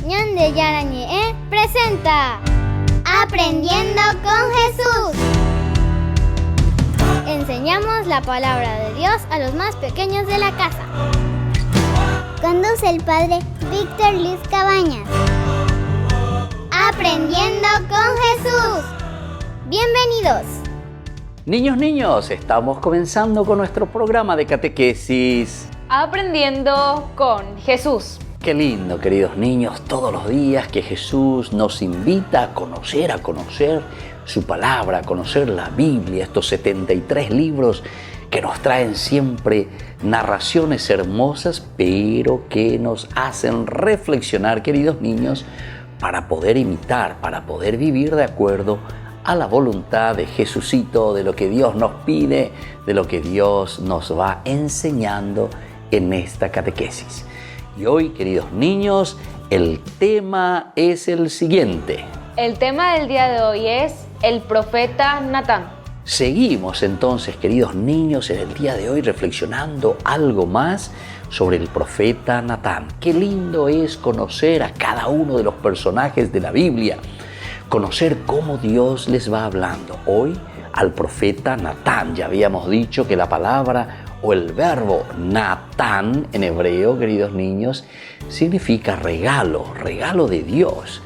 Ñan de Yarañe presenta Aprendiendo con Jesús. Enseñamos la palabra de Dios a los más pequeños de la casa. Conduce el padre Víctor Luis Cabañas. Aprendiendo con Jesús. Bienvenidos. Niños, estamos comenzando con nuestro programa de catequesis. Aprendiendo con Jesús. Qué lindo, queridos niños, todos los días que Jesús nos invita a conocer su palabra, a conocer la Biblia, estos 73 libros que nos traen siempre narraciones hermosas, pero que nos hacen reflexionar, queridos niños, para poder imitar, para poder vivir de acuerdo a la voluntad de Jesucito, de lo que Dios nos pide, de lo que Dios nos va enseñando en esta catequesis. Y hoy, queridos niños, el tema es el siguiente. El tema del día de hoy es el profeta Natán. Seguimos entonces, queridos niños, en el día de hoy reflexionando algo más sobre el profeta Natán. Qué lindo es conocer a cada uno de los personajes de la Biblia, conocer cómo Dios les va hablando. Hoy al profeta Natán, ya habíamos dicho que la palabra o el verbo Natán en hebreo, queridos niños, significa regalo de Dios.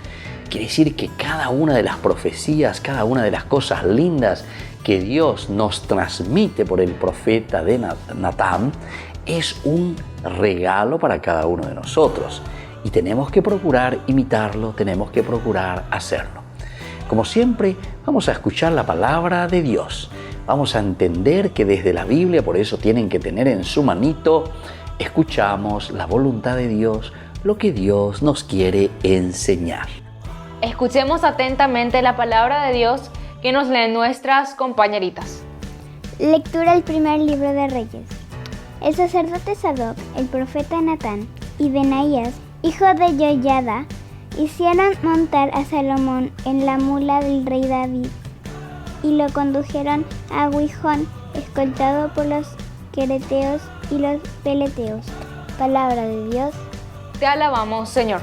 Quiere decir que cada una de las profecías, cada una de las cosas lindas que Dios nos transmite por el profeta de Natán es un regalo para cada uno de nosotros. Y tenemos que procurar imitarlo, tenemos que procurar hacerlo. Como siempre, vamos a escuchar la palabra de Dios. Vamos a entender que desde la Biblia, por eso tienen que tener en su manito, escuchamos la voluntad de Dios, lo que Dios nos quiere enseñar. Escuchemos atentamente la palabra de Dios que nos leen nuestras compañeritas. Lectura del primer libro de Reyes. El sacerdote Sadoc, el profeta Natán y Benaías, hijo de Joiada, hicieron montar a Salomón en la mula del rey David y lo condujeron a Gihón, escoltado por los quereteos y los peleteos. Palabra de Dios. Te alabamos, Señor.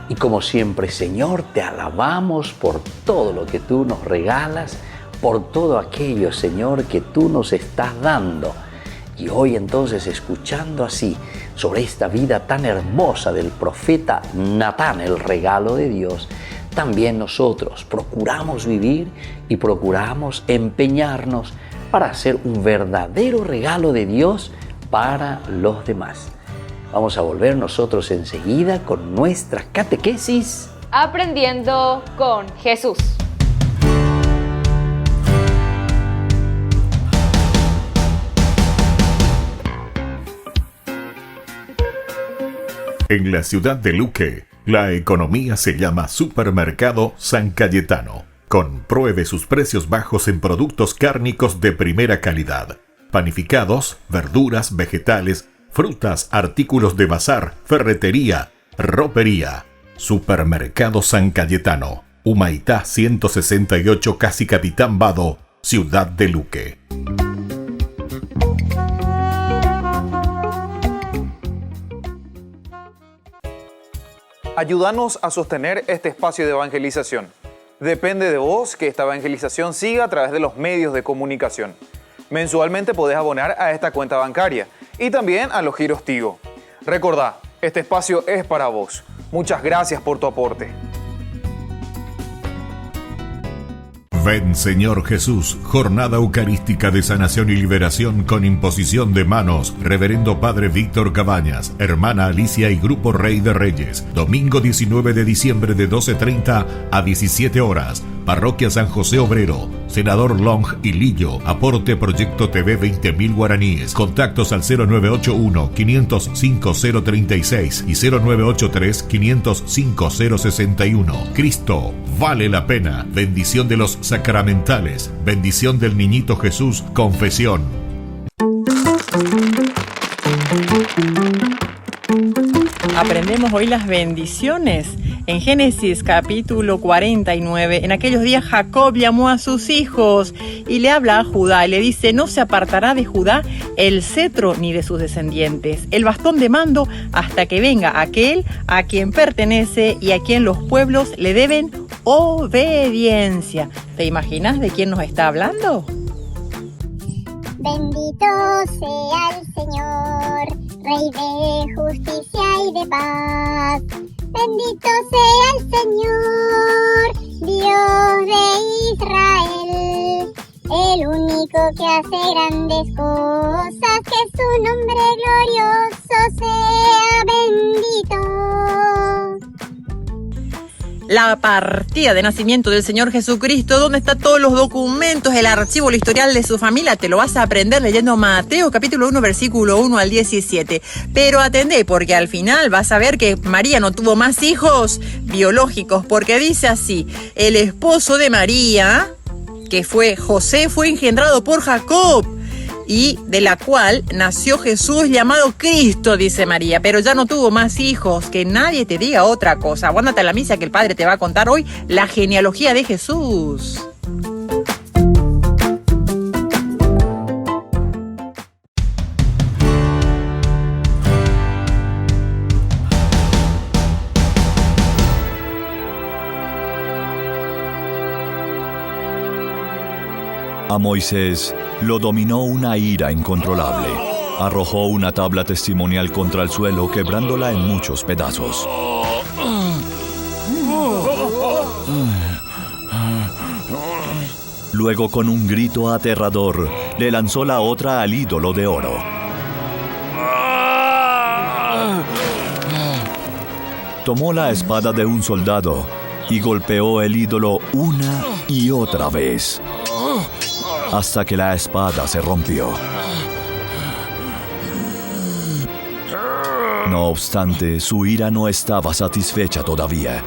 Y como siempre, Señor, te alabamos por todo lo que tú nos regalas, por todo aquello, Señor, que tú nos estás dando. Y hoy entonces, escuchando así sobre esta vida tan hermosa del profeta Natán, el regalo de Dios, también nosotros procuramos vivir y procuramos empeñarnos para hacer un verdadero regalo de Dios para los demás. Vamos a volver nosotros enseguida con nuestra catequesis. Aprendiendo con Jesús. En la ciudad de Luque, la economía se llama Supermercado San Cayetano. Compruebe sus precios bajos en productos cárnicos de primera calidad. Panificados, verduras, vegetales, frutas, artículos de bazar, ferretería, ropería. Supermercado San Cayetano, Humaitá 168, Casi Capitán Vado, ciudad de Luque. Ayúdanos a sostener este espacio de evangelización. Depende de vos que esta evangelización siga a través de los medios de comunicación. Mensualmente podés abonar a esta cuenta bancaria y también a los giros Tigo. Recordá, este espacio es para vos. Muchas gracias por tu aporte. Ven Señor Jesús, jornada eucarística de sanación y liberación con imposición de manos, Reverendo Padre Víctor Cabañas, Hermana Alicia y Grupo Rey de Reyes, domingo 19 de diciembre de 12:30 a 17 horas, Parroquia San José Obrero, Senador Long y Lillo, aporte Proyecto TV 20.000 guaraníes, contactos al 0981-505-036 y 0983-505-061. Cristo, vale la pena, bendición de los sacramentales, bendición del Niñito Jesús, confesión. Aprendemos hoy las bendiciones En Génesis capítulo 49, en aquellos días Jacob llamó a sus hijos y le habla a Judá y le dice: no se apartará de Judá el cetro ni de sus descendientes, el bastón de mando, hasta que venga aquel a quien pertenece y a quien los pueblos le deben obediencia. ¿Te imaginas de quién nos está hablando? Bendito sea el Señor, Rey de justicia y de paz. Bendito sea el Señor, Dios de Israel, el único que hace grandes cosas, que su nombre glorioso sea bendito. La partida de nacimiento del Señor Jesucristo, donde están todos los documentos, el archivo, el historial de su familia, te lo vas a aprender leyendo Mateo capítulo 1, versículo 1 al 17. Pero atendé, porque al final vas a ver que María no tuvo más hijos biológicos, porque dice así: el esposo de María, que fue José, fue engendrado por Jacob, y de la cual nació Jesús llamado Cristo, dice María, pero ya no tuvo más hijos. Que nadie te diga otra cosa. Aguántate a la misa, que el Padre te va a contar hoy la genealogía de Jesús. A Moisés lo dominó una ira incontrolable. Arrojó una tabla testimonial contra el suelo, quebrándola en muchos pedazos. Luego, con un grito aterrador, le lanzó la otra al ídolo de oro. Tomó la espada de un soldado y golpeó el ídolo una y otra vez, hasta que la espada se rompió. No obstante, su ira no estaba satisfecha todavía.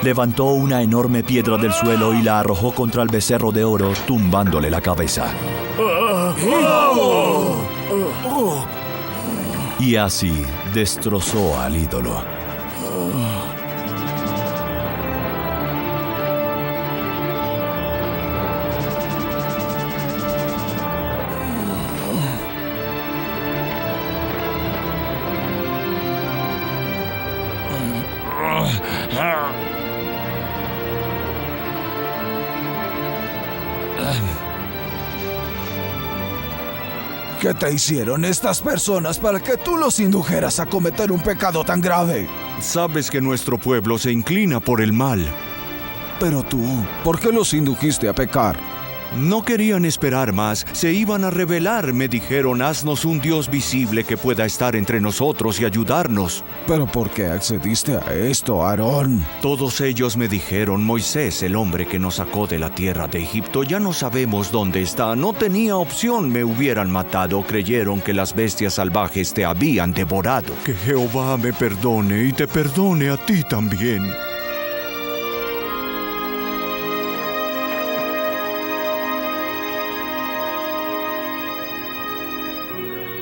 Levantó una enorme piedra del suelo y la arrojó contra el becerro de oro, tumbándole la cabeza. Y así destrozó al ídolo. ¿Qué te hicieron estas personas para que tú los indujeras a cometer un pecado tan grave? Sabes que nuestro pueblo se inclina por el mal. Pero tú, ¿por qué los indujiste a pecar? No querían esperar más, se iban a rebelar. Me dijeron: haznos un Dios visible que pueda estar entre nosotros y ayudarnos. ¿Pero por qué accediste a esto, Aarón? Todos ellos me dijeron: Moisés, el hombre que nos sacó de la tierra de Egipto, ya no sabemos dónde está. No tenía opción, me hubieran matado. Creyeron que las bestias salvajes te habían devorado. Que Jehová me perdone y te perdone a ti también.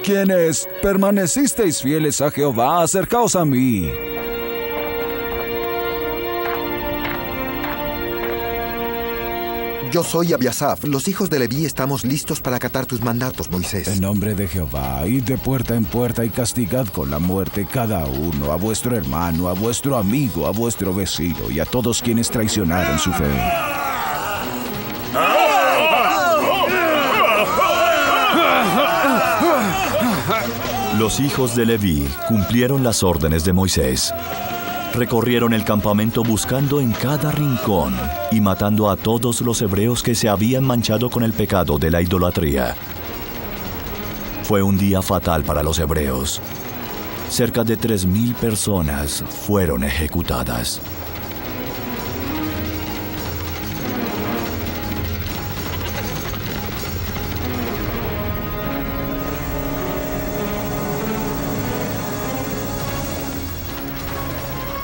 ¿Quiénes permanecisteis fieles a Jehová? Acercaos a mí. Yo soy Abiasaf. Los hijos de Leví estamos listos para acatar tus mandatos, Moisés. En nombre de Jehová, id de puerta en puerta y castigad con la muerte cada uno, a vuestro hermano, a vuestro amigo, a vuestro vecino y a todos quienes traicionaron su fe. Los hijos de Leví cumplieron las órdenes de Moisés. Recorrieron el campamento buscando en cada rincón y matando a todos los hebreos que se habían manchado con el pecado de la idolatría. Fue un día fatal para los hebreos. Cerca de 3,000 personas fueron ejecutadas.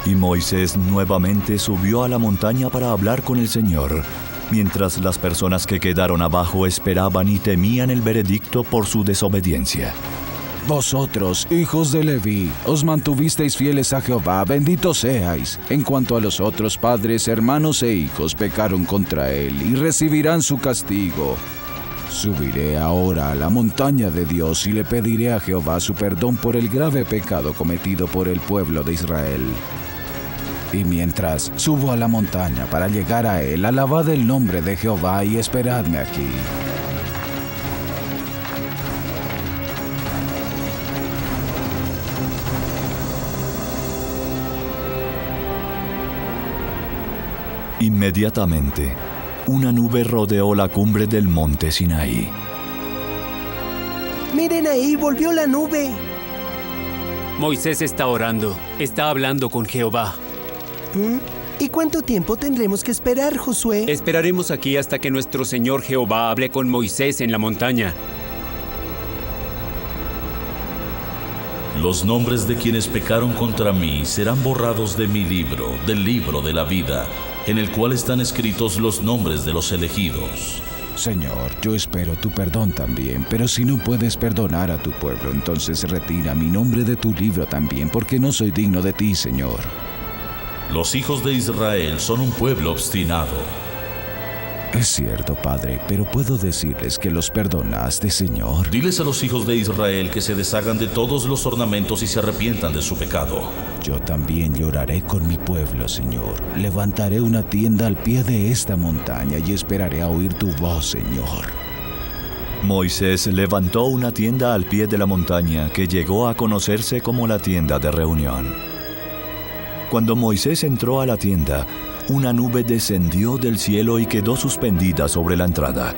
Y Moisés nuevamente subió a la montaña para hablar con el Señor, mientras las personas que quedaron abajo esperaban y temían el veredicto por su desobediencia. Vosotros, hijos de Leví, os mantuvisteis fieles a Jehová, benditos seáis. En cuanto a los otros padres, hermanos e hijos, pecaron contra él y recibirán su castigo. Subiré ahora a la montaña de Dios y le pediré a Jehová su perdón por el grave pecado cometido por el pueblo de Israel. Y mientras subo a la montaña para llegar a él, alabad el nombre de Jehová y esperadme aquí. Inmediatamente, una nube rodeó la cumbre del monte Sinaí. ¡Miren ahí! ¡Volvió la nube! Moisés está orando. Está hablando con Jehová. ¿Y cuánto tiempo tendremos que esperar, Josué? Esperaremos aquí hasta que nuestro Señor Jehová hable con Moisés en la montaña. Los nombres de quienes pecaron contra mí serán borrados de mi libro, del libro de la vida, en el cual están escritos los nombres de los elegidos. Señor, yo espero tu perdón también, pero si no puedes perdonar a tu pueblo, entonces retira mi nombre de tu libro también, porque no soy digno de ti, Señor. Los hijos de Israel son un pueblo obstinado. Es cierto, Padre, pero puedo decirles que los perdonaste, Señor. Diles a los hijos de Israel que se deshagan de todos los ornamentos y se arrepientan de su pecado. Yo también lloraré con mi pueblo, Señor. Levantaré una tienda al pie de esta montaña y esperaré a oír tu voz, Señor. Moisés levantó una tienda al pie de la montaña que llegó a conocerse como la tienda de reunión. Cuando Moisés entró a la tienda, una nube descendió del cielo y quedó suspendida sobre la entrada.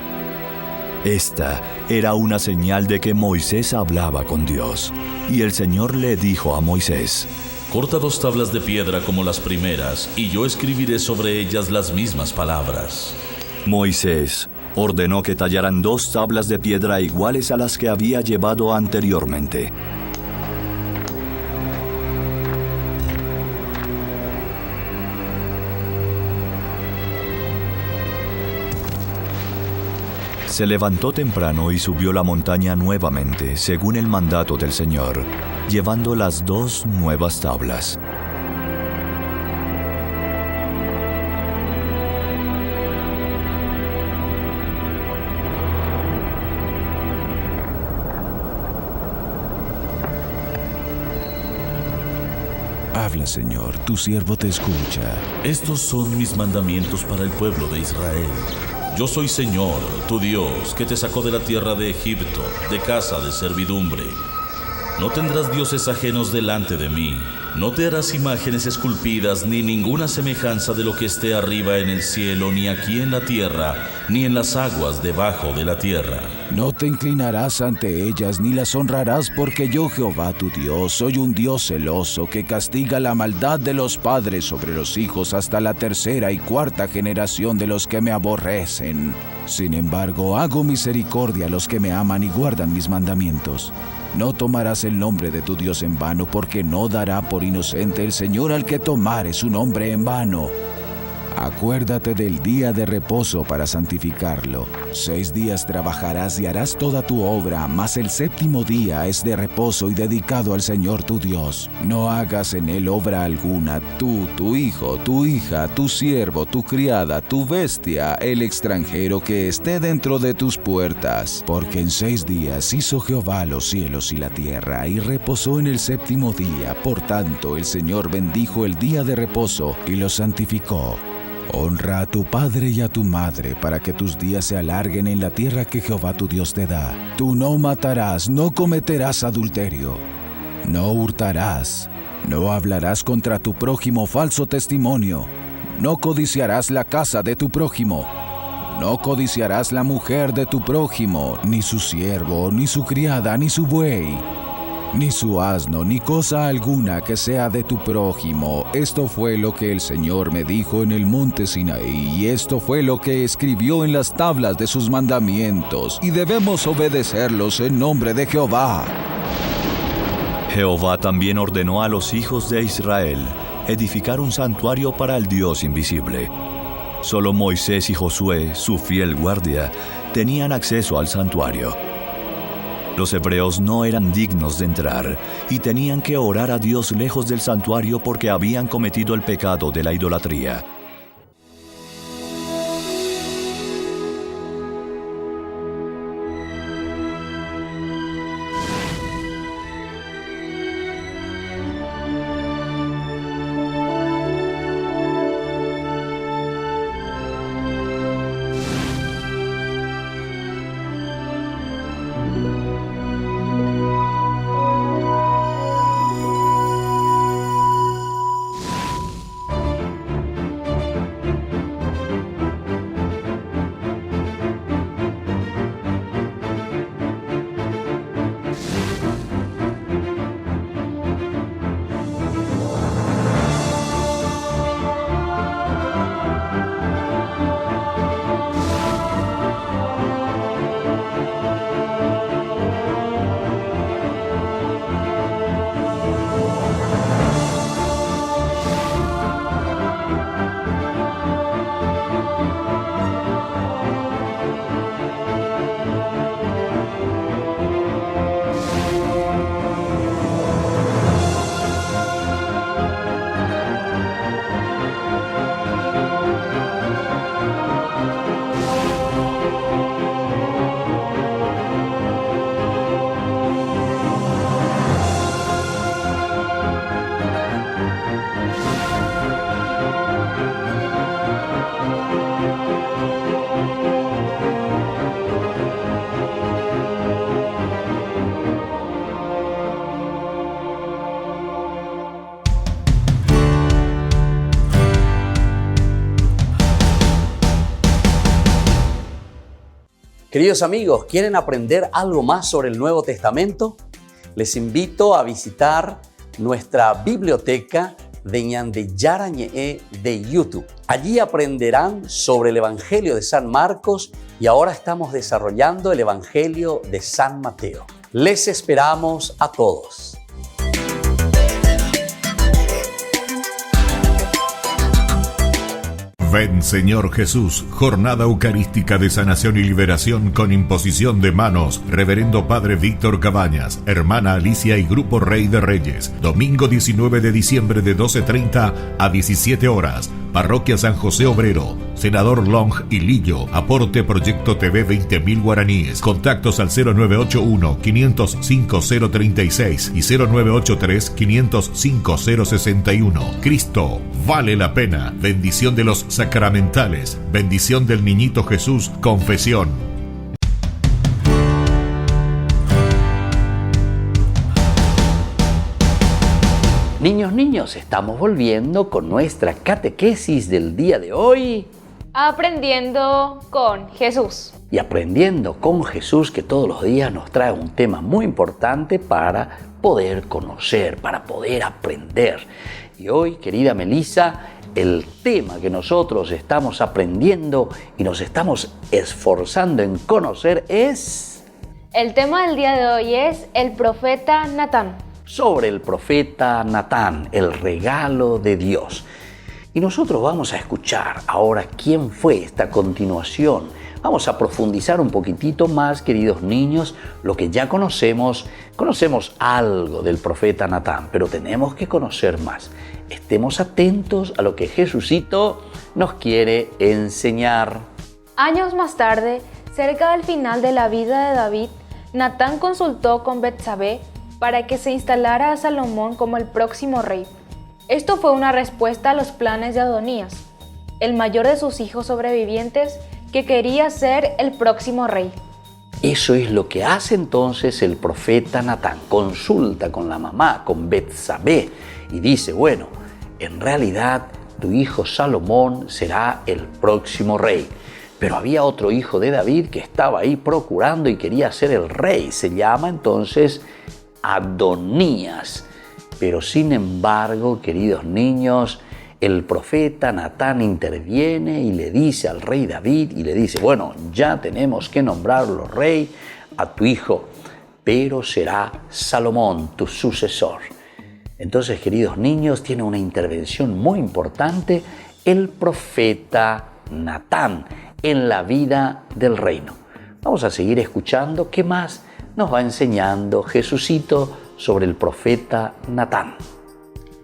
Esta era una señal de que Moisés hablaba con Dios. Y el Señor le dijo a Moisés: Corta 2 tablas de piedra como las primeras, y yo escribiré sobre ellas las mismas palabras. Moisés ordenó que tallaran 2 tablas de piedra iguales a las que había llevado anteriormente. Se levantó temprano y subió la montaña nuevamente, según el mandato del Señor, llevando las 2 nuevas tablas. Habla, Señor, tu siervo te escucha. Estos son mis mandamientos para el pueblo de Israel. Yo soy Señor, tu Dios, que te sacó de la tierra de Egipto, de casa de servidumbre. No tendrás dioses ajenos delante de mí. No te harás imágenes esculpidas, ni ninguna semejanza de lo que esté arriba en el cielo, ni aquí en la tierra, ni en las aguas debajo de la tierra. No te inclinarás ante ellas, ni las honrarás, porque yo, Jehová tu Dios, soy un Dios celoso, que castiga la maldad de los padres sobre los hijos hasta la 3ª y 4ª generación de los que me aborrecen. Sin embargo, hago misericordia a los que me aman y guardan mis mandamientos. No tomarás el nombre de tu Dios en vano, porque no dará por inocente el Señor al que tomare su nombre en vano. Acuérdate del día de reposo para santificarlo. 6 días trabajarás y harás toda tu obra, mas el 7º día es de reposo y dedicado al Señor tu Dios. No hagas en él obra alguna, tú, tu hijo, tu hija, tu siervo, tu criada, tu bestia, el extranjero que esté dentro de tus puertas. Porque en 6 días hizo Jehová los cielos y la tierra, y reposó en el 7º día. Por tanto, el Señor bendijo el día de reposo y lo santificó. Honra a tu padre y a tu madre, para que tus días se alarguen en la tierra que Jehová tu Dios te da. Tú no matarás, no cometerás adulterio, no hurtarás, no hablarás contra tu prójimo falso testimonio, no codiciarás la casa de tu prójimo, no codiciarás la mujer de tu prójimo, ni su siervo, ni su criada, ni su buey, ni su asno, ni cosa alguna que sea de tu prójimo. Esto fue lo que el Señor me dijo en el monte Sinaí, y esto fue lo que escribió en las tablas de sus mandamientos, y debemos obedecerlos en nombre de Jehová. Jehová también ordenó a los hijos de Israel edificar un santuario para el Dios invisible. Solo Moisés y Josué, su fiel guardia, tenían acceso al santuario. Los hebreos no eran dignos de entrar y tenían que orar a Dios lejos del santuario porque habían cometido el pecado de la idolatría. Queridos amigos, ¿quieren aprender algo más sobre el Nuevo Testamento? Les invito a visitar nuestra biblioteca de Ñandeyarañe de YouTube. Allí aprenderán sobre el Evangelio de San Marcos y ahora estamos desarrollando el Evangelio de San Mateo. Les esperamos a todos. Ven Señor Jesús, jornada eucarística de sanación y liberación con imposición de manos, Reverendo Padre Víctor Cabañas, Hermana Alicia y Grupo Rey de Reyes, domingo 19 de diciembre de 12:30 a 17 horas, Parroquia San José Obrero, Senador Long y Lillo, aporte Proyecto TV 20.000 guaraníes, contactos al 0981-505-036 y 0983-505-061. Cristo vale la pena, bendición de los sacramentales, bendición del Niñito Jesús, confesión. Niños, estamos volviendo con nuestra catequesis del día de hoy. Aprendiendo con Jesús. Y aprendiendo con Jesús, que todos los días nos trae un tema muy importante para poder conocer, para poder aprender. Y hoy, querida Melissa, el tema que nosotros estamos aprendiendo y nos estamos esforzando en conocer es... El tema del día de hoy es el profeta Natán. Sobre el profeta Natán, el regalo de Dios. Y nosotros vamos a escuchar ahora quién fue esta continuación. Vamos a profundizar un poquitito más, queridos niños, lo que ya conocemos. Conocemos algo del profeta Natán, pero tenemos que conocer más. Estemos atentos a lo que Jesucito nos quiere enseñar. Años más tarde, cerca del final de la vida de David, Natán consultó con Betsabé para que se instalara a Salomón como el próximo rey. Esto fue una respuesta a los planes de Adonías, el mayor de sus hijos sobrevivientes, que quería ser el próximo rey. Eso es lo que hace entonces el profeta Natán. Consulta con la mamá, con Betsabé, y dice, bueno, en realidad tu hijo Salomón será el próximo rey. Pero había otro hijo de David que estaba ahí procurando y quería ser el rey. Se llama entonces Adonías. Pero sin embargo, queridos niños, el profeta Natán interviene y le dice al rey David, y le dice, bueno, ya tenemos que nombrarlo rey a tu hijo, pero será Salomón tu sucesor. Entonces, queridos niños, tiene una intervención muy importante el profeta Natán en la vida del reino. Vamos a seguir escuchando qué más nos va enseñando Jesucito sobre el profeta Natán.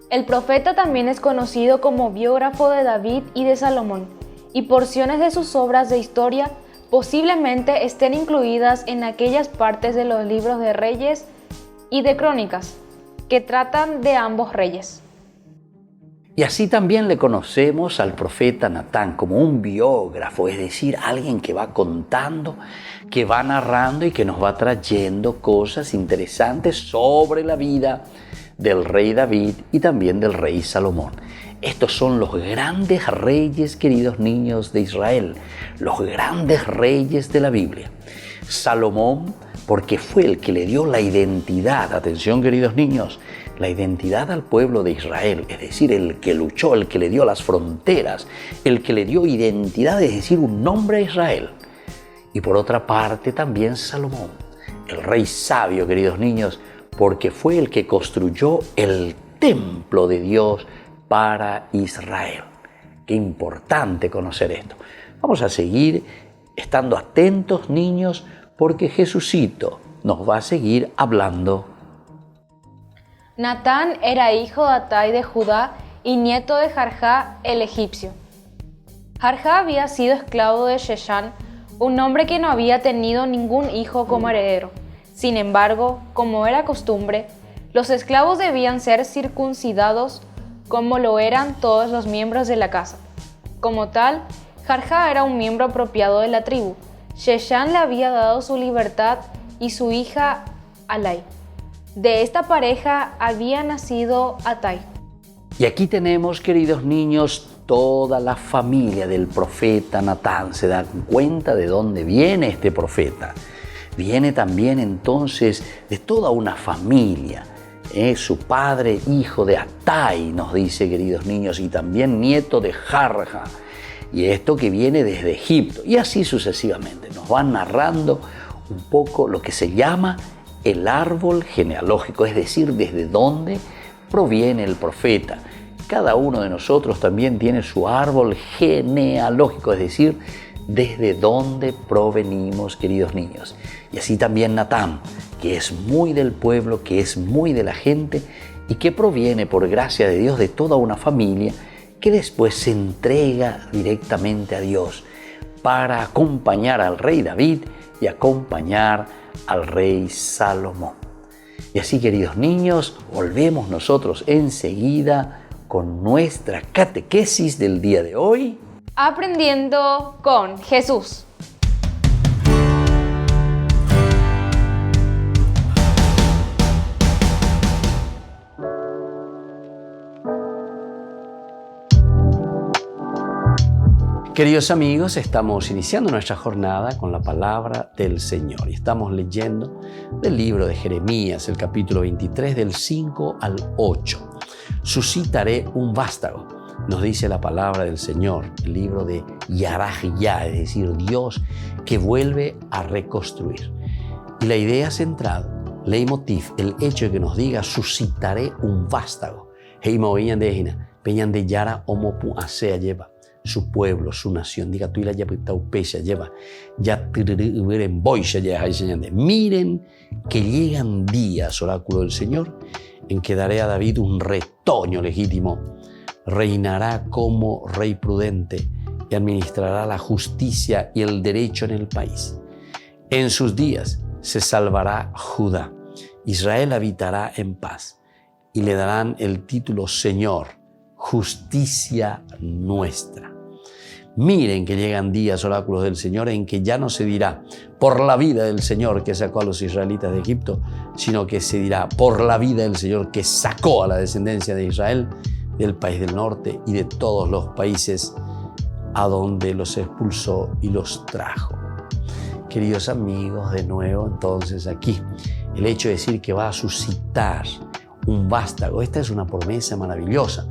El profeta también es conocido como biógrafo de David y de Salomón, y porciones de sus obras de historia posiblemente estén incluidas en aquellas partes de los libros de Reyes y de Crónicas que tratan de ambos reyes. Y así también le conocemos al profeta Natán como un biógrafo, es decir, alguien que va contando, que va narrando y que nos va trayendo cosas interesantes sobre la vida del rey David y también del rey Salomón. Estos son los grandes reyes, queridos niños de Israel, los grandes reyes de la Biblia. Salomón, porque fue el que le dio la identidad, atención queridos niños, la identidad al pueblo de Israel, es decir, el que luchó, el que le dio las fronteras, el que le dio identidad, es decir, un nombre a Israel. Y por otra parte también Salomón, el rey sabio, queridos niños, porque fue el que construyó el templo de Dios para Israel. Qué importante conocer esto. Vamos a seguir estando atentos, niños, porque Jesucito nos va a seguir hablando. Natán era hijo de Atai de Judá y nieto de Jarjá el egipcio. Jarjá había sido esclavo de Sheshán, un hombre que no había tenido ningún hijo como heredero. Sin embargo, como era costumbre, los esclavos debían ser circuncidados como lo eran todos los miembros de la casa. Como tal, Jarjá era un miembro apropiado de la tribu. Sheshán le había dado su libertad y su hija Alai. De esta pareja había nacido Atai. Y aquí tenemos, queridos niños, toda la familia del profeta Natán. ¿Se dan cuenta de dónde viene este profeta? Viene también entonces de toda una familia. Su padre, hijo de Atai, nos dice, queridos niños, y también nieto de Jarjá. Y esto que viene desde Egipto. Y así sucesivamente. Nos van narrando un poco lo que se llama el árbol genealógico, es decir, desde dónde proviene el profeta. Cada uno de nosotros también tiene su árbol genealógico, es decir, desde dónde provenimos, queridos niños. Y así también Natán, que es muy del pueblo, que es muy de la gente y que proviene, por gracia de Dios, de toda una familia que después se entrega directamente a Dios para acompañar al rey David y acompañar al rey Salomón. Y así, queridos niños, volvemos nosotros enseguida con nuestra catequesis del día de hoy. Aprendiendo con Jesús. Queridos amigos, estamos iniciando nuestra jornada con la palabra del Señor y estamos leyendo del libro de Jeremías, el capítulo 23, del 5 al 8. Suscitaré un vástago, nos dice la palabra del Señor, el libro de Yarajiyá, es decir, Dios que vuelve a reconstruir. Y la idea central, leitmotiv, el hecho de que nos diga suscitaré un vástago. Peñan de Yara Omopu Asea lleva. Su pueblo, su nación. Diga tú y la yapitaupecha lleva. Ya en boisha ya hay señal de. Miren que llegan días, oráculo del Señor, en que daré a David un retoño legítimo. Reinará como rey prudente y administrará la justicia y el derecho en el país. En sus días se salvará Judá. Israel habitará en paz y le darán el título Señor, justicia nuestra. Miren que llegan días, oráculos del Señor, en que ya no se dirá por la vida del Señor que sacó a los israelitas de Egipto, sino que se dirá por la vida del Señor que sacó a la descendencia de Israel del país del norte y de todos los países a donde los expulsó y los trajo. Queridos amigos, de nuevo entonces aquí el hecho de decir que va a suscitar un vástago. Esta es una promesa maravillosa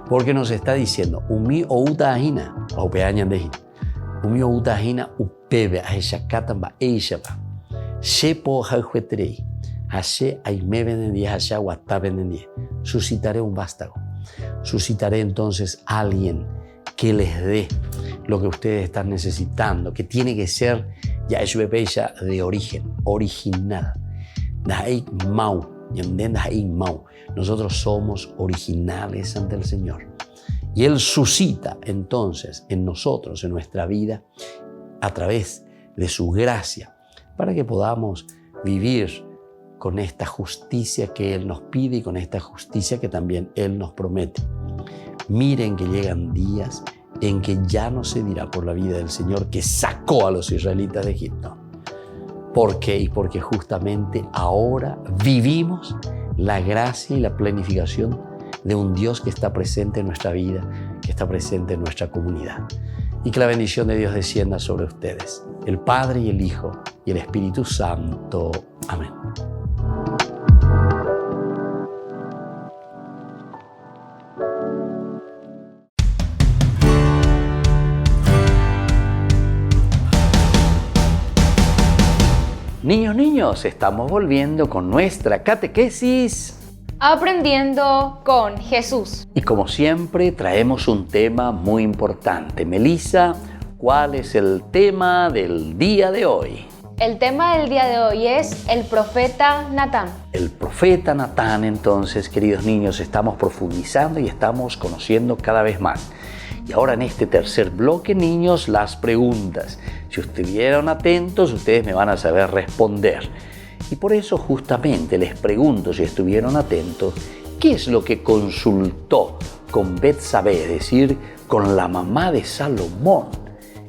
porque nos está diciendo umi outahina aupeañan de umi outahina upebe aheshakatan ba eishaba shepo hajhuetrei hashe aime vendendie hasha wata vendendie. Suscitaré un vástago. Suscitaré entonces a alguien que les dé lo que ustedes están necesitando, que tiene que ser ya es de origen, original. Nosotros somos originales ante el Señor. Y Él suscita entonces en nosotros, en nuestra vida, a través de su gracia, para que podamos vivir con esta justicia que Él nos pide y con esta justicia que también Él nos promete. Miren que llegan días en que ya no se dirá por la vida del Señor que sacó a los israelitas de Egipto. ¿Por qué? Y porque justamente ahora vivimos la gracia y la planificación de un Dios que está presente en nuestra vida, que está presente en nuestra comunidad. Y que la bendición de Dios descienda sobre ustedes, el Padre y el Hijo y el Espíritu Santo. Amén. Niños, estamos volviendo con nuestra catequesis Aprendiendo con Jesús. Y como siempre traemos un tema muy importante. Melissa, ¿cuál es el tema del día de hoy? El tema del día de hoy es el profeta Natán. El profeta Natán, entonces, queridos niños, estamos profundizando y estamos conociendo cada vez más. Y ahora en este tercer bloque, niños, las preguntas. Si estuvieron atentos, ustedes me van a saber responder. Y por eso justamente les pregunto, si estuvieron atentos, ¿qué es lo que consultó con Betsabé, es decir, con la mamá de Salomón?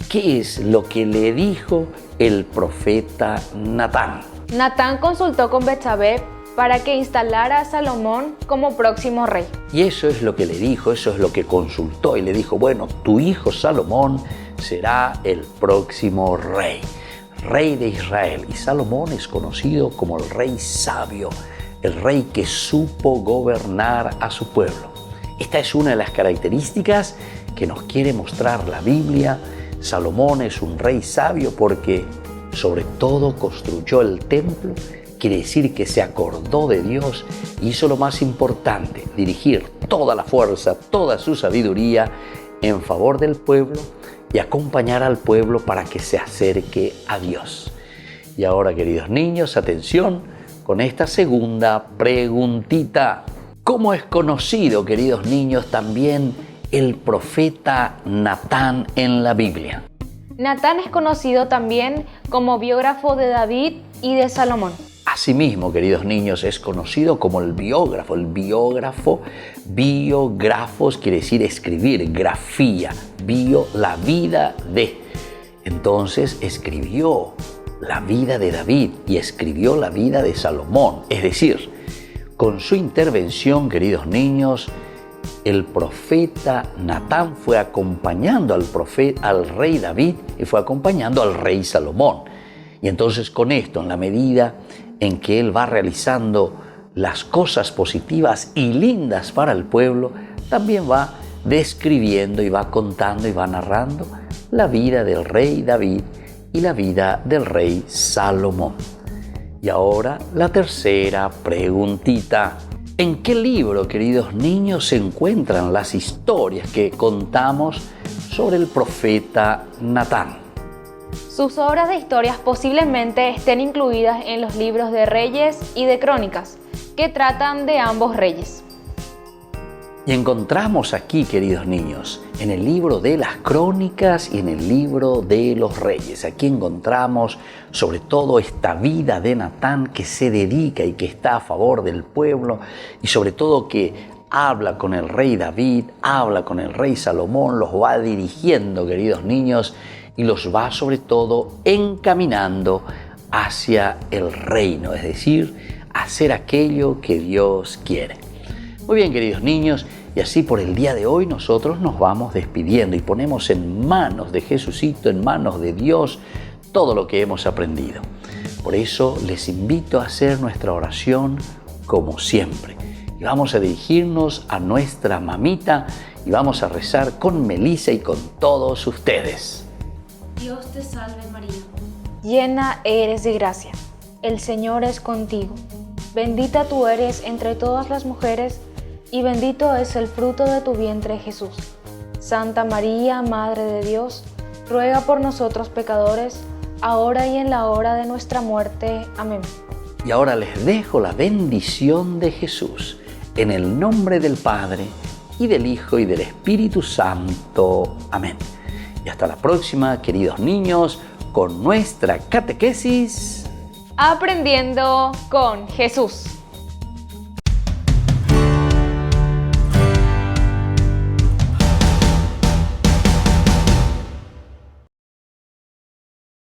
¿Qué es lo que le dijo el profeta Natán? Natán consultó con Betsabé para que instalara a Salomón como próximo rey. Y eso es lo que le dijo, eso es lo que consultó. Y le dijo, bueno, tu hijo Salomón será el próximo rey de Israel. Y Salomón es conocido como el rey sabio, el rey que supo gobernar a su pueblo. Esta es una de las características que nos quiere mostrar la Biblia. Salomón es un rey sabio porque sobre todo construyó el templo. Quiere decir que se acordó de Dios y hizo lo más importante, dirigir toda la fuerza, toda su sabiduría en favor del pueblo y acompañar al pueblo para que se acerque a Dios. Y ahora, queridos niños, atención con esta segunda preguntita. ¿Cómo es conocido, queridos niños, también el profeta Natán en la Biblia? Natán es conocido también como biógrafo de David y de Salomón. Asimismo, queridos niños, es conocido como el biógrafo. Biógrafos quiere decir escribir, grafía, la vida de. Entonces escribió la vida de David y escribió la vida de Salomón. Es decir, con su intervención, queridos niños, el profeta Natán fue acompañando al rey David y fue acompañando al rey Salomón. Y entonces con esto, en la medida en que él va realizando las cosas positivas y lindas para el pueblo, también va describiendo y va contando y va narrando la vida del rey David y la vida del rey Salomón. Y ahora la tercera preguntita. ¿En qué libro, queridos niños, se encuentran las historias que contamos sobre el profeta Natán? Sus obras de historias posiblemente estén incluidas en los libros de Reyes y de Crónicas, que tratan de ambos reyes. Y encontramos aquí, queridos niños, en el libro de las Crónicas y en el libro de los Reyes. Aquí encontramos sobre todo esta vida de Natán que se dedica y que está a favor del pueblo y sobre todo que habla con el rey David, habla con el rey Salomón, los va dirigiendo, queridos niños, y los va sobre todo encaminando hacia el reino, es decir, hacer aquello que Dios quiere. Muy bien, queridos niños, y así por el día de hoy nosotros nos vamos despidiendo y ponemos en manos de Jesucito, en manos de Dios, todo lo que hemos aprendido. Por eso les invito a hacer nuestra oración como siempre. Y vamos a dirigirnos a nuestra mamita y vamos a rezar con Melissa y con todos ustedes. Dios te salve María, llena eres de gracia, el Señor es contigo. Bendita tú eres entre todas las mujeres y bendito es el fruto de tu vientre Jesús. Santa María, Madre de Dios, ruega por nosotros pecadores, ahora y en la hora de nuestra muerte. Amén. Y ahora les dejo la bendición de Jesús, en el nombre del Padre, y del Hijo, y del Espíritu Santo. Amén. Y hasta la próxima, queridos niños, con nuestra catequesis. Aprendiendo con Jesús.